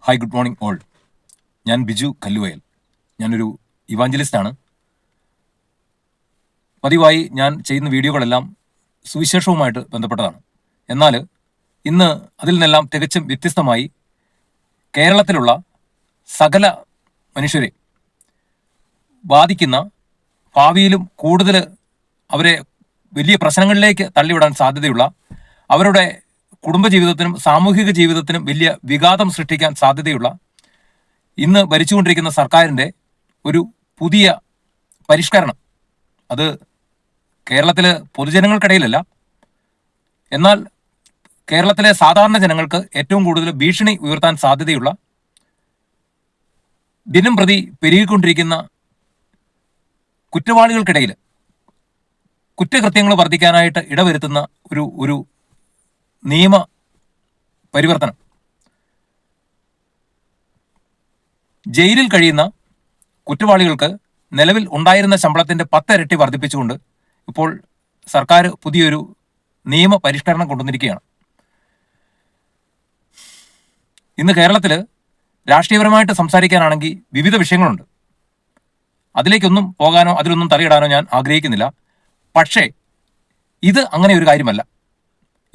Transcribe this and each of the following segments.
Hi, good morning all. ഞാൻ ബിജു കല്ലുവയൽ. ഞാനൊരു ഇവാഞ്ചലിസ്റ്റാണ്. പതിവായി ഞാൻ ചെയ്യുന്ന വീഡിയോകളെല്ലാം സുവിശേഷവുമായിട്ട് ബന്ധപ്പെട്ടതാണ്. എന്നാൽ ഇന്ന് അതിൽ നിന്നെല്ലാം തികച്ചും വ്യത്യസ്തമായി കേരളത്തിലുള്ള സകല മനുഷ്യരെ ബാധിക്കുന്ന, ഭാവിയിലും കൂടുതൽ അവരെ വലിയ പ്രശ്നങ്ങളിലേക്ക് തള്ളിവിടാൻ സാധ്യതയുള്ള, അവരുടെ കുടുംബജീവിതത്തിനും സാമൂഹിക ജീവിതത്തിനും വലിയ വിഘാതം സൃഷ്ടിക്കാൻ സാധ്യതയുള്ള ഇന്ന് ഭരിച്ചുകൊണ്ടിരിക്കുന്ന സർക്കാരിൻ്റെ ഒരു പുതിയ പരിഷ്കരണം. അത് കേരളത്തിലെ പൊതുജനങ്ങൾക്കിടയിലല്ല, എന്നാൽ കേരളത്തിലെ സാധാരണ ജനങ്ങൾക്ക് ഏറ്റവും കൂടുതൽ ഭീഷണി ഉയർത്താൻ സാധ്യതയുള്ള, ദിനം പ്രതി പെരുകിക്കൊണ്ടിരിക്കുന്ന കുറ്റവാളികൾക്കിടയിൽ കുറ്റകൃത്യങ്ങൾ വർദ്ധിക്കാനായിട്ട് ഇടവരുത്തുന്ന ഒരു നിയമ പരിവർത്തനം. ജയിലിൽ കഴിയുന്ന കുറ്റവാളികൾക്ക് നിലവിൽ ഉണ്ടായിരുന്ന ശമ്പളത്തിൻ്റെ 10 ഇരട്ടി വർദ്ധിപ്പിച്ചുകൊണ്ട് ഇപ്പോൾ സർക്കാർ പുതിയൊരു നിയമ പരിഷ്കരണം കൊണ്ടുവന്നിരിക്കുകയാണ്. ഇന്ന് കേരളത്തിൽ രാഷ്ട്രീയപരമായിട്ട് സംസാരിക്കാനാണെങ്കിൽ വിവിധ വിഷയങ്ങളുണ്ട്. അതിലേക്കൊന്നും പോകാനോ അതിലൊന്നും തലയിടാനോ ഞാൻ ആഗ്രഹിക്കുന്നില്ല. പക്ഷേ ഇത് അങ്ങനെ ഒരു കാര്യമല്ല.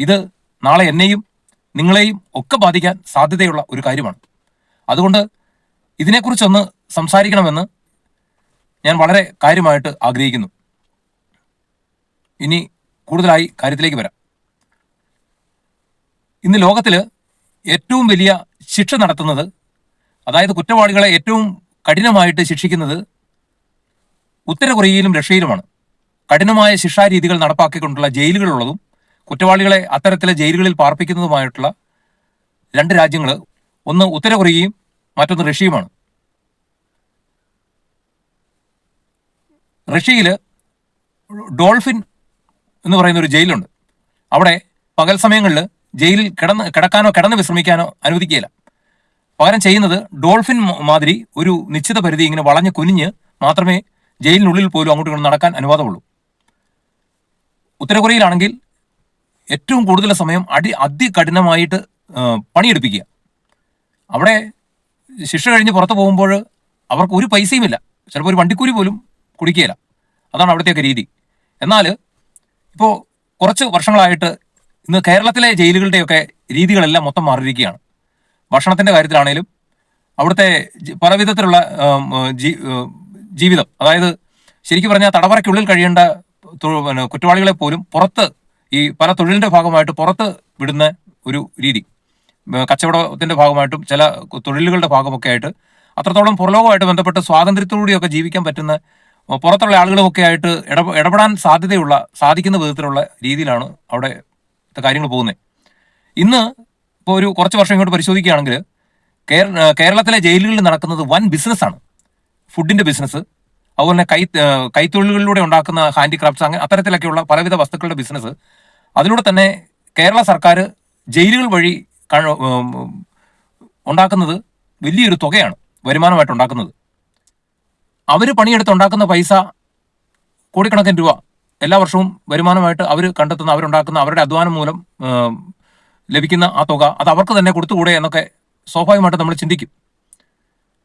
ഇത് നാളെ എന്നെയും നിങ്ങളെയും ഒക്കെ ബാധിക്കാൻ സാധ്യതയുള്ള ഒരു കാര്യമാണ്. അതുകൊണ്ട് ഇതിനെക്കുറിച്ചൊന്ന് സംസാരിക്കണമെന്ന് ഞാൻ വളരെ കാര്യമായിട്ട് ആഗ്രഹിക്കുന്നു. ഇനി കൂടുതലായി കാര്യത്തിലേക്ക് വരാം. ഇന്ന് ലോകത്തിൽ ഏറ്റവും വലിയ ശിക്ഷ നടത്തുന്നത്, അതായത് കുറ്റവാളികളെ ഏറ്റവും കഠിനമായിട്ട് ശിക്ഷിക്കുന്നത് ഉത്തര കൊറിയയിലും റഷ്യയിലുമാണ്. കഠിനമായ ശിക്ഷാരീതികൾ നടപ്പാക്കിക്കൊണ്ടുള്ള ജയിലുകളുള്ളതും കുറ്റവാളികളെ അത്തരത്തിലെ ജയിലുകളിൽ പാർപ്പിക്കുന്നതുമായിട്ടുള്ള 2 രാജ്യങ്ങൾ, ഒന്ന് ഉത്തര കൊറിയയും മറ്റൊന്ന് റഷ്യയുമാണ്. റഷ്യയിൽ ഡോൾഫിൻ എന്ന് പറയുന്ന ഒരു ജയിലുണ്ട്. അവിടെ പകൽ സമയങ്ങളിൽ ജയിലിൽ കിടക്കാനോ കിടന്ന് വിശ്രമിക്കാനോ അനുവദിക്കുകയില്ല. പകരം ചെയ്യുന്നത് ഡോൾഫിൻ മാതിരി ഒരു നിശ്ചിത പരിധി ഇങ്ങനെ വളഞ്ഞ് കുനിഞ്ഞ് മാത്രമേ ജയിലിനുള്ളിൽ പോലും അങ്ങോട്ട് ഇങ്ങോട്ട് നടക്കാൻ അനുവാദമുള്ളൂ. ഉത്തര കൊറിയയിലാണെങ്കിൽ ഏറ്റവും കൂടുതൽ സമയം അതികഠിനമായിട്ട് പണിയെടുപ്പിക്കുക. അവിടെ ശിക്ഷ കഴിഞ്ഞ് പുറത്ത് പോകുമ്പോൾ അവർക്ക് ഒരു പൈസയുമില്ല, ചിലപ്പോൾ ഒരു വണ്ടിക്കൂലി പോലും കുടിക്കുകയില്ല. അതാണ് അവിടുത്തെയൊക്കെ രീതി. എന്നാൽ ഇപ്പോൾ കുറച്ച് വർഷങ്ങളായിട്ട് ഇന്ന് കേരളത്തിലെ ജയിലുകളുടെയൊക്കെ രീതികളെല്ലാം മൊത്തം മാറിയിരിക്കുകയാണ്. ഭക്ഷണത്തിൻ്റെ കാര്യത്തിലാണേലും അവിടുത്തെ പല വിധത്തിലുള്ള ജീവിതം, അതായത് ശരിക്കും പറഞ്ഞാൽ തടവറയ്ക്കുള്ളിൽ കഴിയേണ്ട കുറ്റവാളികളെ പോലും പുറത്ത്, ഈ പല തൊഴിലിൻ്റെ ഭാഗമായിട്ട് പുറത്ത് വിടുന്ന ഒരു രീതി, കച്ചവടത്തിൻ്റെ ഭാഗമായിട്ടും ചില തൊഴിലുകളുടെ ഭാഗമൊക്കെ ആയിട്ട് അത്രത്തോളം പുറലോകമായിട്ട് ബന്ധപ്പെട്ട് സ്വാതന്ത്ര്യത്തോടുകൂടിയൊക്കെ ജീവിക്കാൻ പറ്റുന്ന പുറത്തുള്ള ആളുകളുമൊക്കെ ആയിട്ട് ഇടപെടാൻ സാധിക്കുന്ന വിധത്തിലുള്ള രീതിയിലാണ് അവിടെ കാര്യങ്ങൾ പോകുന്നത്. ഇന്ന് ഇപ്പോൾ ഒരു കുറച്ച് വർഷം ഇങ്ങോട്ട് പരിശോധിക്കുകയാണെങ്കിൽ കേരളത്തിലെ ജയിലുകളിൽ നടക്കുന്നത് വൻ ബിസിനസ്സാണ്. ഫുഡിൻ്റെ ബിസിനസ്, അതുപോലെ തന്നെ കൈത്തൊഴിലുകളിലൂടെ ഉണ്ടാക്കുന്ന ഹാൻഡിക്രാഫ്റ്റ്സ്, അങ്ങനെ അത്തരത്തിലൊക്കെയുള്ള പലവിധ വസ്തുക്കളുടെ ബിസിനസ്. അതിലൂടെ തന്നെ കേരള സർക്കാർ ജയിലുകൾ വഴി ഉണ്ടാക്കുന്നത് വലിയൊരു തുകയാണ് വരുമാനമായിട്ട് ഉണ്ടാക്കുന്നത്. അവർ പണിയെടുത്ത് ഉണ്ടാക്കുന്ന പൈസ കോടിക്കണക്കിന് രൂപ എല്ലാ വർഷവും വരുമാനമായിട്ട് അവർ കണ്ടെത്തുന്ന, അവരുണ്ടാക്കുന്ന, അവരുടെ അധ്വാനം മൂലം ലഭിക്കുന്ന ആ തുക അത് അവർക്ക് തന്നെ കൊടുത്തുകൂടെ എന്നൊക്കെ സ്വാഭാവികമായിട്ട് നമ്മൾ ചിന്തിക്കും.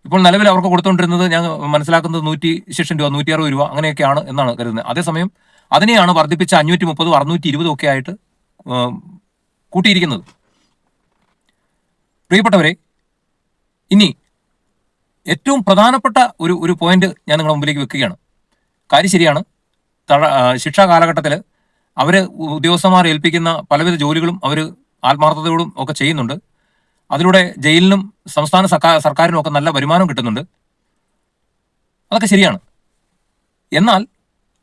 ഇപ്പോൾ നിലവിൽ അവർക്ക് കൊടുത്തുകൊണ്ടിരുന്നത് ഞാൻ മനസ്സിലാക്കുന്നത് 100 രൂപ, 160 രൂപ അങ്ങനെയൊക്കെയാണ് എന്നാണ് കരുതുന്നത്. അതേസമയം അതിനെയാണ് വർദ്ധിപ്പിച്ച 530, 620 ഒക്കെ ആയിട്ട് കൂട്ടിയിരിക്കുന്നത്. പ്രിയപ്പെട്ടവരെ, ഇനി ഏറ്റവും പ്രധാനപ്പെട്ട ഒരു പോയിന്റ് ഞാൻ നിങ്ങളുടെ മുമ്പിലേക്ക് വെക്കുകയാണ്. കാര്യം ശരിയാണ്. ശിക്ഷാ കാലഘട്ടത്തിൽ അവർ ഉദ്യോഗസ്ഥന്മാർ ഏൽപ്പിക്കുന്ന പലവിധ ജോലികളും അവർ ആത്മാർത്ഥതയോടും ഒക്കെ ചെയ്യുന്നുണ്ട്. അതിലൂടെ ജയിലിനും സംസ്ഥാന സർക്കാരിനും ഒക്കെ നല്ല വരുമാനം കിട്ടുന്നുണ്ട്. അതൊക്കെ ശരിയാണ്. എന്നാൽ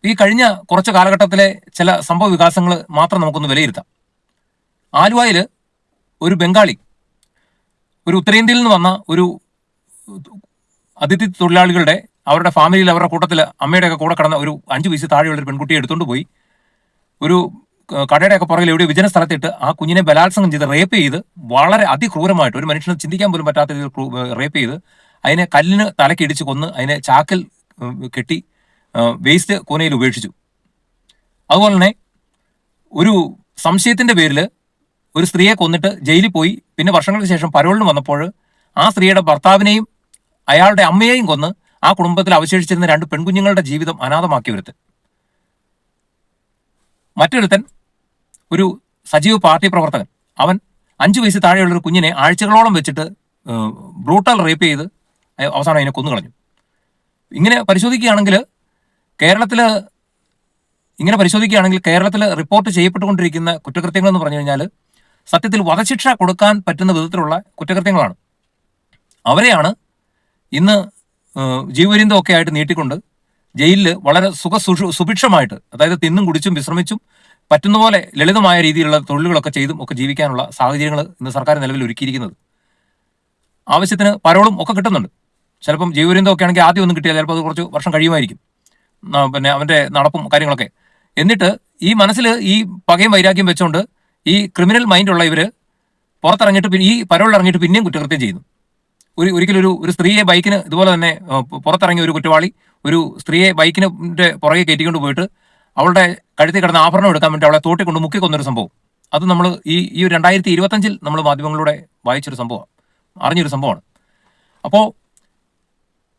ഈ കഴിഞ്ഞ കുറച്ച് കാലഘട്ടത്തിലെ ചില സംഭവ വികാസങ്ങൾ മാത്രം നമുക്കൊന്ന് വിലയിരുത്താം. ആലുവയിൽ ഒരു ബംഗാളി, ഒരു ഉത്തരേന്ത്യയിൽ നിന്ന് വന്ന ഒരു അതിഥി തൊഴിലാളികളുടെ, അവരുടെ ഫാമിലിയിൽ, അവരുടെ കൂട്ടത്തിൽ അമ്മയുടെയൊക്കെ കൂടെ കിടന്ന ഒരു 5 വയസ്സ് താഴെയുള്ള ഒരു പെൺകുട്ടിയെ എടുത്തുകൊണ്ട് പോയി ഒരു കടയുടെയൊക്കെ പുറകിൽ എവിടെ വിജന സ്ഥലത്തിട്ട് ആ കുഞ്ഞിനെ ബലാത്സംഗം ചെയ്ത് റേപ്പ് ചെയ്ത്, വളരെ അതിക്രൂരമായിട്ട്, ഒരു മനുഷ്യന് ചിന്തിക്കാൻ പോലും പറ്റാത്ത രീതിയിൽ റേപ്പ് ചെയ്ത് അതിനെ കല്ലിന് തലക്കിടിച്ച് കൊന്ന് അതിനെ ചാക്കിൽ കെട്ടി വേസ്റ്റ് കോനയിൽ ഉപേക്ഷിച്ചു. അതുപോലെ തന്നെ ഒരു സംശയത്തിൻ്റെ പേരിൽ ഒരു സ്ത്രീയെ കൊന്നിട്ട് ജയിലിൽ പോയി, പിന്നെ വർഷങ്ങൾക്ക് ശേഷം പരോളിന് വന്നപ്പോൾ ആ സ്ത്രീയുടെ ഭർത്താവിനെയും അയാളുടെ അമ്മയെയും കൊന്ന് ആ കുടുംബത്തിൽ അവശേഷിച്ചിരുന്ന 2 പെൺകുഞ്ഞുങ്ങളുടെ ജീവിതം അനാഥമാക്കി ഒരുത്തൻ. മറ്റൊരുത്തൻ ഒരു സജീവ പാർട്ടി പ്രവർത്തകൻ. അവൻ 5 വയസ്സ് താഴെയുള്ള ഒരു കുഞ്ഞിനെ ആഴ്ചകളോളം വെച്ചിട്ട് ബ്രൂട്ടൽ റേപ്പ് ചെയ്ത് അവസാനം അതിനെ കൊന്നുകളഞ്ഞു. ഇങ്ങനെ പരിശോധിക്കുകയാണെങ്കിൽ കേരളത്തിൽ റിപ്പോർട്ട് ചെയ്യപ്പെട്ടുകൊണ്ടിരിക്കുന്ന കുറ്റകൃത്യങ്ങൾ എന്ന് പറഞ്ഞു കഴിഞ്ഞാൽ സത്യത്തിൽ വധശിക്ഷ കൊടുക്കാൻ പറ്റുന്ന വിധത്തിലുള്ള കുറ്റകൃത്യങ്ങളാണ്. അവരെയാണ് ഇന്ന് ജീവപര്യന്തമൊക്കെ ആയിട്ട് നീട്ടിക്കൊണ്ട് ജയിലിൽ വളരെ സുഭിക്ഷമായിട്ട്, അതായത് തിന്നും കുടിച്ചും വിശ്രമിച്ചും പറ്റുന്ന പോലെ ലളിതമായ രീതിയിലുള്ള തൊഴിലുകളൊക്കെ ചെയ്തും ഒക്കെ ജീവിക്കാനുള്ള സാഹചര്യങ്ങൾ ഇന്ന് സർക്കാർ നിലവിൽ ഒരുക്കിയിരിക്കുന്നത്. ആവശ്യത്തിന് പരോളും ഒക്കെ കിട്ടുന്നുണ്ട്. ചിലപ്പം ജീവപര്യന്തമൊക്കെ ആണെങ്കിൽ ആദ്യം ഒന്നും കിട്ടിയാൽ ചിലപ്പോൾ അത് കുറച്ച് വർഷം കഴിയുമായിരിക്കും, പിന്നെ അവൻ്റെ നടപ്പും കാര്യങ്ങളൊക്കെ. എന്നിട്ട് ഈ മനസ്സിൽ ഈ പകയും വൈരാഗ്യം വെച്ചുകൊണ്ട് ഈ ക്രിമിനൽ മൈൻഡുള്ള ഇവർ പുറത്തിറങ്ങിയിട്ട് ഈ പരോളിലിറങ്ങിയിട്ട് പിന്നെയും കുറ്റകൃത്യം ചെയ്യുന്നു. ഒരിക്കലും ഒരു സ്ത്രീയെ ബൈക്കിന് ഇതുപോലെ തന്നെ പുറത്തിറങ്ങിയ ഒരു കുറ്റവാളി ഒരു സ്ത്രീയെ ബൈക്കിൻ്റെ പുറകെ കയറ്റിക്കൊണ്ട് പോയിട്ട് അവളുടെ കഴുത്തിൽ കിടന്ന ആഭരണം എടുക്കാൻ വേണ്ടി അവളെ തോട്ടിക്കൊണ്ട് മുക്കിക്കൊന്നൊരു സംഭവം. അത് നമ്മൾ ഈ 2025 നമ്മൾ മാധ്യമങ്ങളിലൂടെ വായിച്ചൊരു സംഭവമാണ്, അറിഞ്ഞൊരു സംഭവമാണ്. അപ്പോൾ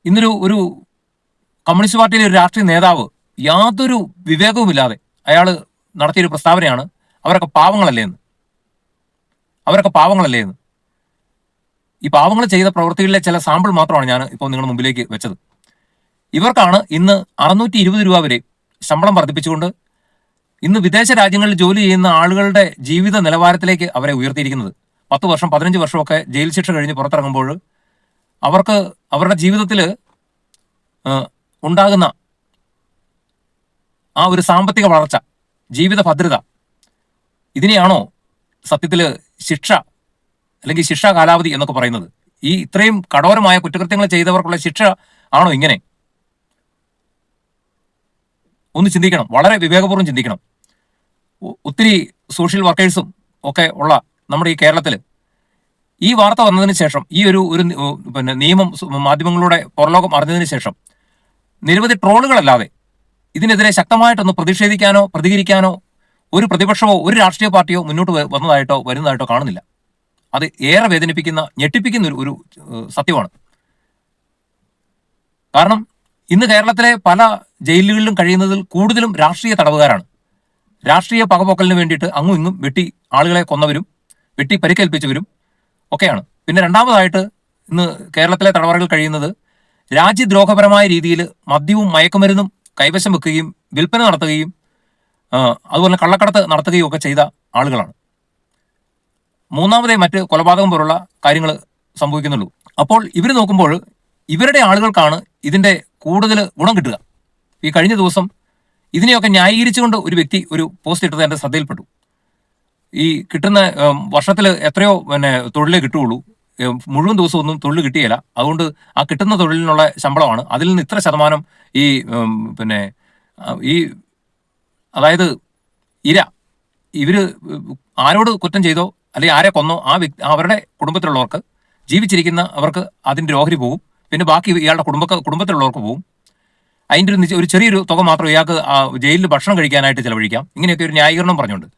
ഇന്നൊരു കമ്മ്യൂണിസ്റ്റ് പാർട്ടിയിലെ ഒരു രാഷ്ട്രീയ നേതാവ് യാതൊരു വിവേകവുമില്ലാതെ അയാൾ നടത്തിയൊരു പ്രസ്താവനയാണ് അവരൊക്കെ പാവങ്ങളല്ലേ എന്ന്. ഈ പാവങ്ങൾ ചെയ്ത പ്രവൃത്തികളിലെ ചില സാമ്പിൾ മാത്രമാണ് ഞാൻ ഇപ്പോൾ നിങ്ങളുടെ മുമ്പിലേക്ക് വെച്ചത്. ഇവർക്കാണ് ഇന്ന് 620 രൂപ വരെ ശമ്പളം വർദ്ധിപ്പിച്ചുകൊണ്ട് ഇന്ന് വിദേശ രാജ്യങ്ങളിൽ ജോലി ചെയ്യുന്ന ആളുകളുടെ ജീവിത നിലവാരത്തിലേക്ക് അവരെ ഉയർത്തിയിരിക്കുന്നത്. 10 വർഷം 15 വർഷമൊക്കെ ജയിൽ ശിക്ഷ കഴിഞ്ഞ് പുറത്തിറങ്ങുമ്പോൾ അവർക്ക് അവരുടെ ജീവിതത്തിൽ ഉണ്ടാകുന്ന ആ ഒരു സാമ്പത്തിക വളർച്ച, ജീവിത ഭദ്രത, ഇതിനെയാണോ സത്യത്തിൽ ശിക്ഷ അല്ലെങ്കിൽ ശിക്ഷാ കാലാവധി എന്നൊക്കെ പറയുന്നത്? ഈ ഇത്രയും കഠോരമായ കുറ്റകൃത്യങ്ങൾ ചെയ്തവർക്കുള്ള ശിക്ഷ ആണോ ഇങ്ങനെ? ഒന്ന് ചിന്തിക്കണം, വളരെ വിവേകപൂർവ്വം ചിന്തിക്കണം. ഒത്തിരി സോഷ്യൽ വർക്കേഴ്സും ഒക്കെ ഉള്ള നമ്മുടെ ഈ കേരളത്തിൽ ഈ വാർത്ത വന്നതിന് ശേഷം, ഈ ഒരു നിയമം മാധ്യമങ്ങളുടെ പുറലോകം അറിഞ്ഞതിന് ശേഷം നിരവധി ട്രോളുകളല്ലാതെ ഇതിനെതിരെ ശക്തമായിട്ടൊന്ന് പ്രതിഷേധിക്കാനോ പ്രതികരിക്കാനോ ഒരു പ്രതിപക്ഷമോ ഒരു രാഷ്ട്രീയ പാർട്ടിയോ മുന്നോട്ട് വരുന്നതായിട്ടോ കാണുന്നില്ല. അത് ഏറെ വേദനിപ്പിക്കുന്ന, ഞെട്ടിപ്പിക്കുന്ന ഒരു സത്യമാണ്. കാരണം ഇന്ന് കേരളത്തിലെ പല ജയിലുകളിലും കഴിയുന്നതിൽ കൂടുതലും രാഷ്ട്രീയ തടവുകാരാണ്. രാഷ്ട്രീയ പകപോക്കലിന് വേണ്ടിയിട്ട് അങ്ങും ഇങ്ങും വെട്ടി ആളുകളെ കൊന്നവരും വെട്ടി പരിക്കേൽപ്പിച്ചവരും ഒക്കെയാണ്. പിന്നെ രണ്ടാമതായിട്ട് ഇന്ന് കേരളത്തിലെ തടവറകൾ കഴിയുന്നത് രാജ്യദ്രോഹപരമായ രീതിയിൽ മദ്യവും മയക്കുമരുന്നും കൈവശം വെക്കുകയും വിൽപ്പന നടത്തുകയും അതുപോലെ കള്ളക്കടത്ത് നടത്തുകയും ഒക്കെ ചെയ്ത ആളുകളാണ്. മൂന്നാമതേ മറ്റ് കൊലപാതകം പോലുള്ള കാര്യങ്ങൾ സംഭവിക്കുന്നുള്ളൂ. അപ്പോൾ ഇവർ നോക്കുമ്പോൾ ഇവരുടെ ആളുകൾക്കാണ് ഇതിൻ്റെ കൂടുതൽ ഗുണം കിട്ടുക. ഈ കഴിഞ്ഞ ദിവസം ഇതിനെയൊക്കെ ന്യായീകരിച്ചുകൊണ്ട് ഒരു വ്യക്തി ഒരു പോസ്റ്റ് ഇട്ടത് എൻ്റെ ശ്രദ്ധയിൽപ്പെട്ടു. ഈ കിട്ടുന്ന വർഷത്തിൽ എത്രയോ തൊഴിലേ കിട്ടുകയുള്ളൂ, മുഴുവൻ ദിവസമൊന്നും തൊഴിൽ കിട്ടിയില്ല, അതുകൊണ്ട് ആ കിട്ടുന്ന തൊഴിലിനുള്ള ശമ്പളമാണ്, അതിൽ നിന്ന് ഇത്ര ശതമാനം ഈ ഈ അതായത് ഇവർ ആരോട് കുറ്റം ചെയ്തോ അല്ലെങ്കിൽ ആരെ കൊന്നോ അവരുടെ കുടുംബത്തിലുള്ളവർക്ക്, ജീവിച്ചിരിക്കുന്ന അവർക്ക് അതിൻ്റെ ഓഹരി പോകും, പിന്നെ ബാക്കി ഇയാളുടെ കുടുംബത്തിലുള്ളവർക്ക് പോകും. അതിൻ്റെ ഒരു ചെറിയൊരു തുക മാത്രം ഇയാൾക്ക് ജയിലിൽ ഭക്ഷണം കഴിക്കാനായിട്ട് ചെലവഴിക്കാം. ഇങ്ങനെയൊക്കെ ഒരു ന്യായീകരണം പറഞ്ഞുകൊണ്ട്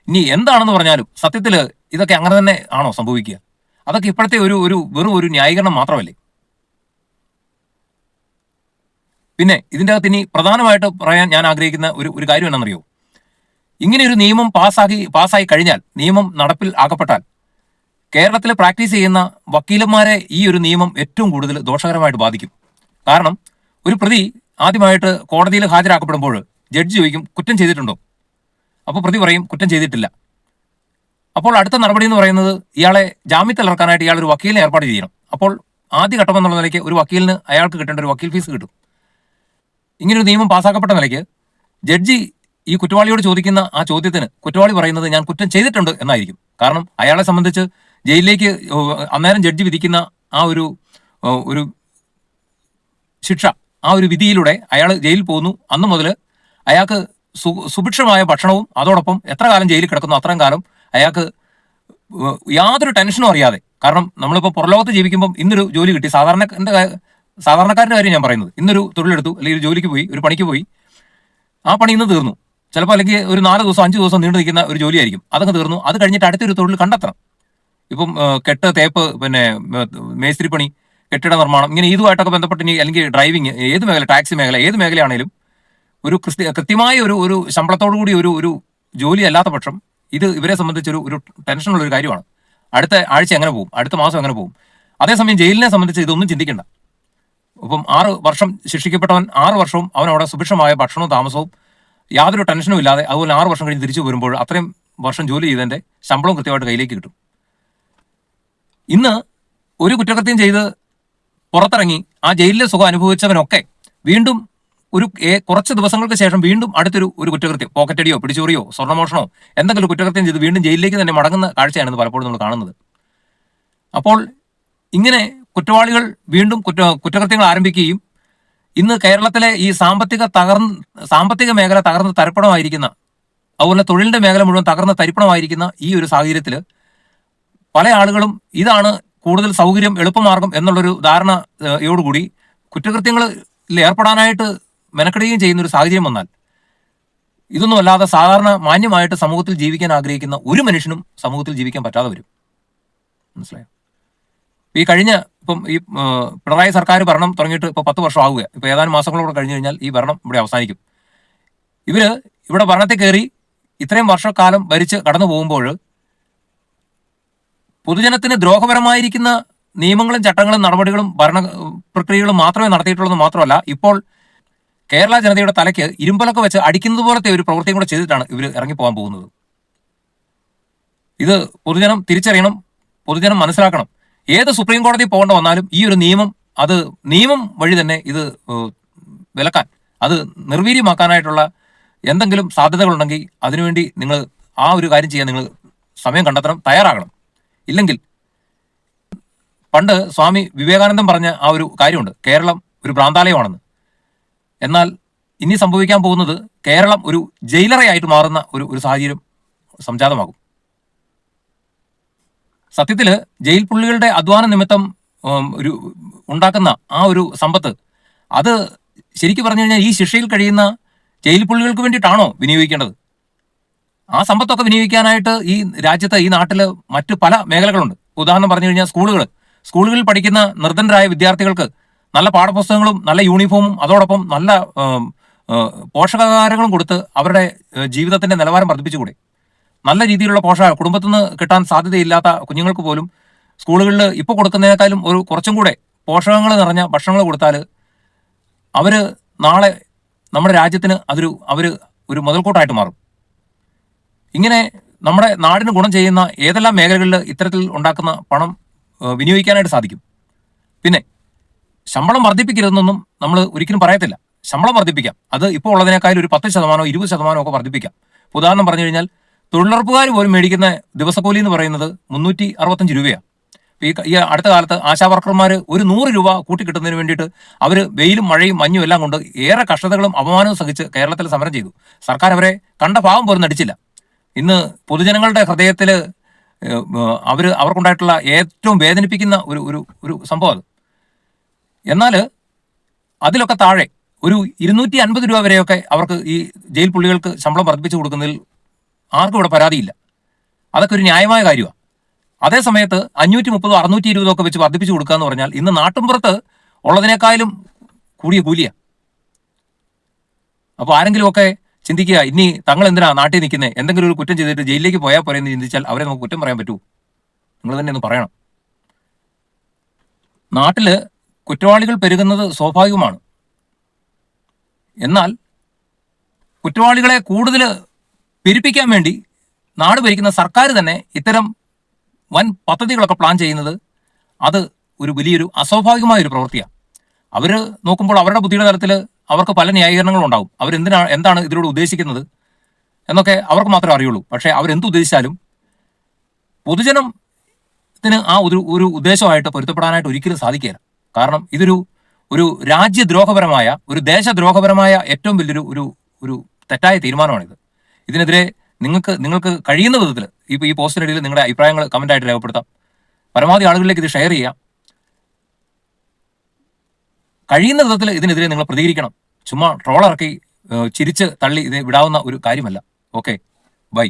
ഇനി എന്താണെന്ന് പറഞ്ഞാലും സത്യത്തിൽ ഇതൊക്കെ അങ്ങനെ തന്നെ ആണോ സംഭവിക്കുക? അതൊക്കെ ഇപ്പോഴത്തെ വെറും ഒരു ന്യായീകരണം മാത്രമല്ലേ? പിന്നെ ഇതിൻ്റെ അകത്ത് ഇനി പ്രധാനമായിട്ട് പറയാൻ ഞാൻ ആഗ്രഹിക്കുന്ന ഒരു കാര്യം എന്താണെന്നറിയോ? ഇങ്ങനെ ഒരു നിയമം പാസ്സായി കഴിഞ്ഞാൽ, നിയമം നടപ്പിൽ ആക്കപ്പെട്ടാൽ, കേരളത്തിൽ പ്രാക്ടീസ് ചെയ്യുന്ന വക്കീലന്മാരെ ഈ ഒരു നിയമം ഏറ്റവും കൂടുതൽ ദോഷകരമായിട്ട് ബാധിക്കും. കാരണം ഒരു പ്രതി ആദ്യമായിട്ട് കോടതിയിൽ ഹാജരാക്കപ്പെടുമ്പോൾ ജഡ്ജി ചോദിക്കും കുറ്റം ചെയ്തിട്ടുണ്ടോ? അപ്പോൾ പ്രതി പറയും കുറ്റം ചെയ്തിട്ടില്ല. അപ്പോൾ അടുത്ത നടപടി എന്ന് പറയുന്നത് ഇയാളെ ജാമ്യത്തിൽ ഇറക്കാനായിട്ട് ഇയാൾ ഒരു വക്കീലിനെ ഏർപ്പാട് ചെയ്യണം. അപ്പോൾ ആദ്യഘട്ടം എന്നുള്ള നിലയ്ക്ക് ഒരു വക്കീലിന് അയാൾക്ക് കിട്ടേണ്ട ഒരു വക്കീൽ ഫീസ് കിട്ടും. ഇങ്ങനൊരു നിയമം പാസ്സാക്കപ്പെട്ട നിലയ്ക്ക് ജഡ്ജി ഈ കുറ്റവാളിയോട് ചോദിക്കുന്ന ആ ചോദ്യത്തിന് കുറ്റവാളി പറയുന്നത് ഞാൻ കുറ്റം ചെയ്തിട്ടുണ്ട് എന്നായിരിക്കും. കാരണം അയാളെ സംബന്ധിച്ച് ജയിലിലേക്ക് അന്നേരം ജഡ്ജി വിധിക്കുന്ന ആ ഒരു ശിക്ഷ, ആ ഒരു വിധിയിലൂടെ അയാൾ ജയിലിൽ പോകുന്നു. അന്ന് മുതൽ അയാൾക്ക് സുഭിക്ഷമായ ഭക്ഷണവും അതോടൊപ്പം എത്ര കാലം ജയിലിൽ കിടക്കുന്നു അത്രയും കാലം അയാൾക്ക് യാതൊരു ടെൻഷനും അറിയാതെ. കാരണം നമ്മളിപ്പോൾ പുറലോകത്ത് ജീവിക്കുമ്പം ഇന്നൊരു ജോലി കിട്ടി, സാധാരണക്കാരൻ്റെ കാര്യം ഞാൻ പറയുന്നത്, ഇന്നൊരു തൊഴിലെടുത്തു അല്ലെങ്കിൽ ഒരു ജോലിക്ക് പോയി, ഒരു പണിക്ക് പോയി, ആ പണി ഇന്ന് തീർന്നു. ചിലപ്പോൾ അല്ലെങ്കിൽ ഒരു 4 ദിവസം 5 ദിവസം നീണ്ടു നിൽക്കുന്ന ഒരു ജോലിയായിരിക്കും, അതങ്ങ് തീർന്നു. അത് കഴിഞ്ഞിട്ട് അടുത്തൊരു തൊഴിൽ കണ്ടെത്തണം. ഇപ്പം കെട്ട്, തേപ്പ്, പിന്നെ മേസ്തിരിപ്പണി, കെട്ടിട നിർമ്മാണം, ഇങ്ങനെ ഇതുമായിട്ടൊക്കെ ബന്ധപ്പെട്ട് ഇനി അല്ലെങ്കിൽ ഡ്രൈവിംഗ്, ഏത് മേഖല, ടാക്സി മേഖല, ഏത് മേഖലയാണേലും ഒരു കൃത്യമായ ഒരു ശമ്പളത്തോടു കൂടി ഒരു ജോലി അല്ലാത്ത പക്ഷം ഇത് ഇവരെ സംബന്ധിച്ച് ഒരു ടെൻഷനുള്ള ഒരു കാര്യമാണ്. അടുത്ത ആഴ്ച എങ്ങനെ പോകും, അടുത്ത മാസം എങ്ങനെ പോകും. അതേസമയം ജയിലിനെ സംബന്ധിച്ച് ഇതൊന്നും ചിന്തിക്കേണ്ട. ഇപ്പം 6 വർഷം ശിക്ഷിക്കപ്പെട്ടവൻ 6 വർഷവും അവൻ അവിടെ സുഭിക്ഷമായ ഭക്ഷണവും താമസവും യാതൊരു ടെൻഷനും ഇല്ലാതെ, അതുപോലെ 6 വർഷം കഴിഞ്ഞ് തിരിച്ചു വരുമ്പോൾ അത്രയും വർഷം ജോലി ചെയ്തതിന്റെ ശമ്പളവും കൃത്യമായിട്ട് കയ്യിലേക്ക് കിട്ടും. ഇന്ന് ഒരു കുറ്റകൃത്യം ചെയ്ത് പുറത്തിറങ്ങി ആ ജയിലിലെ സുഖം അനുഭവിച്ചവനൊക്കെ വീണ്ടും കുറച്ച് ദിവസങ്ങൾക്ക് ശേഷം വീണ്ടും അടുത്തൊരു കുറ്റകൃത്യം, പോക്കറ്റടിയോ പിടിച്ചോറിയോ സ്വർണ്ണമോഷണോ എന്തെങ്കിലും കുറ്റകൃത്യം ചെയ്ത് വീണ്ടും ജയിലിലേക്ക് തന്നെ മടങ്ങുന്ന കാഴ്ചയാണ് പലപ്പോഴും നമ്മൾ കാണുന്നത്. അപ്പോൾ ഇങ്ങനെ കുറ്റവാളികൾ വീണ്ടും കുറ്റകൃത്യങ്ങൾ ആരംഭിക്കുകയും ഇന്ന് കേരളത്തിലെ ഈ സാമ്പത്തിക മേഖല തകർന്ന് തരിപ്പണമായിരിക്കുന്ന, അതുപോലെ തൊഴിലിന്റെ മേഖല മുഴുവൻ തകർന്ന് തരിപ്പണമായിരിക്കുന്ന ഈ ഒരു സാഹചര്യത്തിൽ പല ആളുകളും ഇതാണ് കൂടുതൽ സൗകര്യം, എളുപ്പമാർഗം എന്നുള്ളൊരു ധാരണയോടുകൂടി കുറ്റകൃത്യങ്ങളിൽ ഏർപ്പെടാനായിട്ട് മെനക്കെടുകയും ചെയ്യുന്ന ഒരു സാഹചര്യം വന്നാൽ ഇതൊന്നും അല്ലാതെ സാധാരണ മാന്യമായിട്ട് സമൂഹത്തിൽ ജീവിക്കാൻ ആഗ്രഹിക്കുന്ന ഒരു മനുഷ്യനും സമൂഹത്തിൽ ജീവിക്കാൻ പറ്റാതെ വരും. മനസ്സിലായോ? ഈ ഇപ്പം ഈ പിണറായി സർക്കാർ ഭരണം തുടങ്ങിയിട്ട് ഇപ്പോൾ 10 വർഷം ആവുക. ഇപ്പോൾ ഏതാനും മാസങ്ങളോടെ കഴിഞ്ഞു കഴിഞ്ഞാൽ ഈ ഭരണം ഇവിടെ അവസാനിക്കും. ഇവിടെ ഭരണത്തിൽ കയറി ഇത്രയും വർഷക്കാലം ഭരിച്ച് കടന്നു പോകുമ്പോൾ പൊതുജനത്തിന് ദ്രോഹപരമായിരിക്കുന്ന നിയമങ്ങളും ചട്ടങ്ങളും നടപടികളും ഭരണ പ്രക്രിയകളും മാത്രമേ നടത്തിയിട്ടുള്ളൂ മാത്രമല്ല, ഇപ്പോൾ കേരള ജനതയുടെ തലയ്ക്ക് ഇരുമ്പലൊക്കെ വെച്ച് അടിക്കുന്നത് പോലത്തെ ഒരു പ്രവൃത്തിയും കൂടെ ചെയ്തിട്ടാണ് ഇവർ ഇറങ്ങിപ്പോകാൻ പോകുന്നത്. ഇത് പൊതുജനം തിരിച്ചറിയണം, പൊതുജനം മനസ്സിലാക്കണം. ഏത് സുപ്രീം കോടതി പോകേണ്ട വന്നാലും ഈ ഒരു നിയമം വഴി തന്നെ ഇത് വിലക്കാൻ, അത് നിർവീര്യമാക്കാനായിട്ടുള്ള എന്തെങ്കിലും സാധ്യതകളുണ്ടെങ്കിൽ അതിനുവേണ്ടി നിങ്ങൾ ആ ഒരു കാര്യം ചെയ്യാൻ നിങ്ങൾ സമയം കണ്ടെത്തണം, തയ്യാറാകണം. ഇല്ലെങ്കിൽ പണ്ട് സ്വാമി വിവേകാനന്ദൻ പറഞ്ഞ ആ ഒരു കാര്യമുണ്ട്, കേരളം ഒരു ഭ്രാന്താലയമാണെന്ന്. എന്നാൽ ഇനി സംഭവിക്കാൻ പോകുന്നത് കേരളം ഒരു ജയിലറയായിട്ട് മാറുന്ന ഒരു സാഹചര്യം സംജാതമാകും. സത്യത്തിൽ ജയിൽ പുള്ളികളുടെ അധ്വാന നിമിത്തം ഉണ്ടാക്കുന്ന ആ ഒരു സമ്പത്ത്, അത് ശരിക്കും പറഞ്ഞു കഴിഞ്ഞാൽ ഈ ശിക്ഷയിൽ കഴിയുന്ന ജയിൽ പുള്ളികൾക്ക് വേണ്ടിയിട്ടാണോ വിനിയോഗിക്കേണ്ടത്? ആ സമ്പത്തൊക്കെ വിനിയോഗിക്കാനായിട്ട് ഈ രാജ്യത്ത്, ഈ നാട്ടിൽ മറ്റു പല മേഖലകളുണ്ട്. ഉദാഹരണം പറഞ്ഞു കഴിഞ്ഞാൽ സ്കൂളുകളിൽ പഠിക്കുന്ന നിർധനരായ വിദ്യാർത്ഥികൾക്ക് നല്ല പാഠപുസ്തകങ്ങളും നല്ല യൂണിഫോമും അതോടൊപ്പം നല്ല പോഷകാഹാരങ്ങളും കൊടുത്ത് അവരുടെ ജീവിതത്തിന്റെ നിലവാരം വർദ്ധിപ്പിച്ചുകൂടെ? നല്ല രീതിയിലുള്ള കുടുംബത്തിൽ നിന്ന് കിട്ടാൻ സാധ്യതയില്ലാത്ത കുഞ്ഞുങ്ങൾക്ക് പോലും സ്കൂളുകളിൽ ഇപ്പോൾ കൊടുക്കുന്നതിനേക്കാളും കുറച്ചും കൂടെ പോഷകങ്ങൾ നിറഞ്ഞ ഭക്ഷണങ്ങൾ കൊടുത്താൽ അവര് നാളെ നമ്മുടെ രാജ്യത്തിന് ഒരു മുതൽക്കൂട്ടായിട്ട് മാറും. ഇങ്ങനെ നമ്മുടെ നാടിന് ഗുണം ചെയ്യുന്ന ഏതെല്ലാം മേഖലകളിൽ ഇത്തരത്തിൽ ഉണ്ടാക്കുന്ന പണം വിനിയോഗിക്കാനായിട്ട് സാധിക്കും. പിന്നെ ശമ്പളം വർദ്ധിപ്പിക്കരുതെന്നൊന്നും നമ്മൾ ഒരിക്കലും പറയത്തില്ല. ശമ്പളം വർദ്ധിപ്പിക്കാം, അത് ഇപ്പോൾ ഉള്ളതിനേക്കാളും ഒരു 10% 20% ഒക്കെ വർദ്ധിപ്പിക്കാം. ഉദാഹരണം പറഞ്ഞു കഴിഞ്ഞാൽ തൊഴിലുറപ്പുകാർ പോലും മേടിക്കുന്ന ദിവസക്കൂലി എന്ന് പറയുന്നത് 365 രൂപയാണ്. ഈ അടുത്ത കാലത്ത് ആശാവർക്കർമാർ ഒരു 100 രൂപ കൂട്ടിക്കിട്ടുന്നതിന് വേണ്ടിയിട്ട് അവർ വെയിലും മഴയും മഞ്ഞും എല്ലാം കൊണ്ട് ഏറെ കഷ്ടതകളും അപമാനവും സഹിച്ച് കേരളത്തിൽ സമരം ചെയ്തു. സർക്കാർ അവരെ കണ്ട പാവം പോലും നടിച്ചില്ല. ഇന്ന് പൊതുജനങ്ങളുടെ ഹൃദയത്തിൽ അവർക്കുണ്ടായിട്ടുള്ള ഏറ്റവും വേദനിപ്പിക്കുന്ന ഒരു സംഭവം അത്. എന്നാൽ അതിലൊക്കെ താഴെ ഒരു 250 രൂപ വരെയൊക്കെ അവർക്ക് ഈ ജയിൽ പുള്ളികൾക്ക് ശമ്പളം വർദ്ധിപ്പിച്ചു കൊടുക്കുന്നതിൽ ആർക്കും ഇവിടെ പരാതിയില്ല. അതൊക്കെ ഒരു ന്യായമായ കാര്യമാണ്. അതേ സമയത്ത് 530 620 ഒക്കെ വെച്ച് വർദ്ധിപ്പിച്ചു കൊടുക്കുക എന്ന് പറഞ്ഞാൽ ഇന്ന് നാട്ടിൻപുറത്ത് ഉള്ളതിനേക്കാളും കൂടിയ കൂലിയാണ്. അപ്പോൾ ആരെങ്കിലുമൊക്കെ ചിന്തിക്കുക, ഇനി തങ്ങൾ എന്തിനാ നാട്ടിൽ നിൽക്കുന്നത്, എന്തെങ്കിലും ഒരു കുറ്റം ചെയ്തിട്ട് ജയിലിലേക്ക് പോയാൽ പോരെ എന്ന് ചിന്തിച്ചാൽ അവരെ നമുക്ക് കുറ്റം പറയാൻ പറ്റുമോ? നിങ്ങൾ തന്നെ ഒന്ന് പറയണം. നാട്ടിൽ കുറ്റവാളികൾ പെരുകുന്നത് സ്വാഭാവികമാണ്. എന്നാൽ കുറ്റവാളികളെ കൂടുതൽ പെരുപ്പിക്കാൻ വേണ്ടി നാട് ഭരിക്കുന്ന സർക്കാർ തന്നെ ഇത്തരം വൻ പദ്ധതികളൊക്കെ പ്ലാൻ ചെയ്യുന്നത് അത് ഒരു വലിയൊരു അസ്വാഭാവികമായ ഒരു പ്രവൃത്തിയാണ്. അവർ നോക്കുമ്പോൾ അവരുടെ ബുദ്ധിയുടെ തലത്തിൽ അവർക്ക് പല ന്യായീകരണങ്ങളും ഉണ്ടാവും. എന്താണ് ഇതിലൂടെ ഉദ്ദേശിക്കുന്നത് എന്നൊക്കെ അവർക്ക് മാത്രമേ അറിയുള്ളൂ. പക്ഷേ അവരെന്തുദ്ദേശിച്ചാലും പൊതുജനത്തിന് ആ ഒരു ഉദ്ദേശമായിട്ട് പൊരുത്തപ്പെടാനായിട്ട് ഒരിക്കലും സാധിക്കില്ല. കാരണം ഒരു രാജ്യദ്രോഹപരമായ, ഒരു ദേശദ്രോഹപരമായ ഏറ്റവും വലിയൊരു ഒരു തെറ്റായ തീരുമാനമാണിത്. ഇതിനെതിരെ നിങ്ങൾക്ക് കഴിയുന്ന വിധത്തിൽ ഈ പോസ്റ്റിനിടയിൽ നിങ്ങളുടെ അഭിപ്രായങ്ങൾ കമൻ്റായിട്ട് രേഖപ്പെടുത്താം. പരമാവധി ആളുകളിലേക്ക് ഇത് ഷെയർ ചെയ്യാം. കഴിയുന്ന വിധത്തിൽ ഇതിനെതിരെ നിങ്ങൾ പ്രതികരിക്കണം. ചുമ്മാ ട്രോളിറക്കി ചിരിച്ച് തള്ളി ഇത് വിടാവുന്ന ഒരു കാര്യമല്ല. Okay, by.